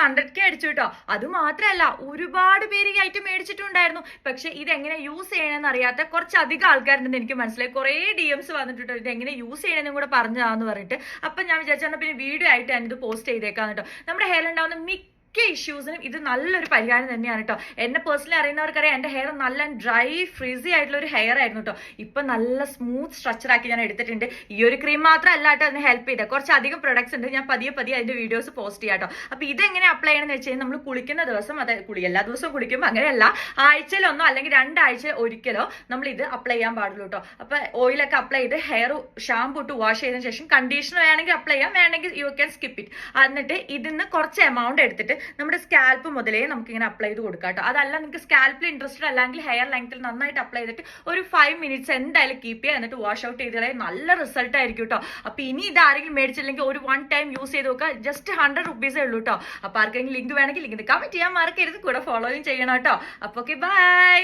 100K അടിച്ചു കേട്ടോ. അത് മാത്രമല്ല ഒരുപാട് പേര് ഈ ഐറ്റം മേടിച്ചിട്ടുണ്ടായിരുന്നു. പക്ഷെ ഇതെങ്ങനെ യൂസ് ചെയ്യണമെന്ന് അറിയാത്ത കുറച്ചധികം ആൾക്കാരുണ്ടെന്ന് എനിക്ക് മനസ്സിലായി. കുറേ DMs വന്നിട്ടുണ്ട് ഇത് എങ്ങനെ യൂസ് ചെയ്യണമെന്നും കൂടെ പറഞ്ഞതാന്ന് പറഞ്ഞിട്ട്. അപ്പൊ ഞാൻ വിചാരിച്ചാൽ പിന്നെ വീഡിയോ ആയിട്ട് ഞാനിത് പോസ്റ്റ് ചെയ്തേക്കാം കേട്ടോ. നമ്മുടെ ഹെയർ ഉണ്ടാവുന്ന മിക്ക ഇഷ്യൂസിനും ഇത് നല്ലൊരു പരിഹാരം തന്നെയാണ് കേട്ടോ. എന്നെ പേഴ്സണലി അറിയുന്നവർക്കറിയാം എന്റെ ഹെയർ നല്ല ഡ്രൈ ഫ്രീസി ആയിട്ടുള്ള ഒരു ഹെയർ ആയിരുന്നു കേട്ടോ. ഇപ്പൊ നല്ല സ്മൂത്ത് സ്ട്രക്ചർ ആക്കി ഞാൻ എടുത്തിട്ടുണ്ട്. ഈ ഒരു ക്രീം മാത്രമല്ല കേട്ടോ അതിന് ഹെൽപ്പ് ചെയ്തത്. കുറച്ചധികം പ്രൊഡക്ട്സ് ഉണ്ട്. ഞാൻ പതിയെ അതിന്റെ വീഡിയോസ് പോസ്റ്റ് ചെയ്യാം കേട്ടോ. അപ്പൊ ഇതെങ്ങനെ അപ്ലൈ ചെയ്യണമെന്ന് വെച്ച് കഴിഞ്ഞാൽ നമ്മൾ കുളിക്കുന്ന ദിവസം, അതായത് എല്ലാ ദിവസവും കുളിക്കുമ്പോൾ അങ്ങനെയല്ല, ആഴ്ചയിലൊന്നോ അല്ലെങ്കിൽ 2 ആഴ്ച ഒരിക്കലോ നമ്മൾ ഇത് അപ്ലൈ ചെയ്യാൻ പാടുള്ളൂ കേട്ടോ. അപ്പൊ ഓയിലൊക്കെ അപ്ലൈ ചെയ്ത് ഹെയർ ഷാമ്പു ഇട്ട് വാഷ് ചെയ്തതിനു ശേഷം കണ്ടീഷണർ വേണമെങ്കിൽ അപ്ലൈ ചെയ്യാം, വേണമെങ്കിൽ യു ക്യാൻ സ്കിപ്പ് ഇറ്റ്. എന്നിട്ട് ഇതിന്ന് കുറച്ച് എമൗണ്ട് എടുത്തിട്ട് നമ്മുടെ സ്കാൽപ്പ് മുതലേ നമുക്ക് ഇങ്ങനെ അപ്ലൈ ചെയ്ത് കൊടുക്കാം കേട്ടോ. അതല്ല നിങ്ങൾക്ക് സ്കാൽപ്പിൽ ഇൻട്രസ്റ്റഡ് അല്ലെങ്കിൽ ഹെയർ ലെങ്ത്തിൽ നന്നായിട്ട് അപ്ലൈ ചെയ്തിട്ട് ഒരു 5 മിനിറ്റ്സ് എന്തായാലും കീപ്പ് ചെയ്യുക. എന്നിട്ട് വാഷ് ഔട്ട് ചെയ്താലേ നല്ല റിസൾട്ട് ആയിരിക്കും കേട്ടോ. അപ്പൊ ഇനി ഇത് ആരെങ്കിലും മേടിച്ചില്ലെങ്കിൽ ഒരു 1 ടൈം യൂസ് ചെയ്ത് നോക്കുക. ജസ്റ്റ് 100 റുപ്പീസേ ഉള്ളൂ കേട്ടോ. അപ്പൊ ആർക്കെങ്കിലും ലിങ്ക് വേണമെങ്കിൽ ലിങ്ക് കമന്റ് ചെയ്യാൻ മറക്കരുത്. കൂടെ ഫോളോയും ചെയ്യണം കേട്ടോ. അപ്പൊ ഓക്കെ, ബൈ.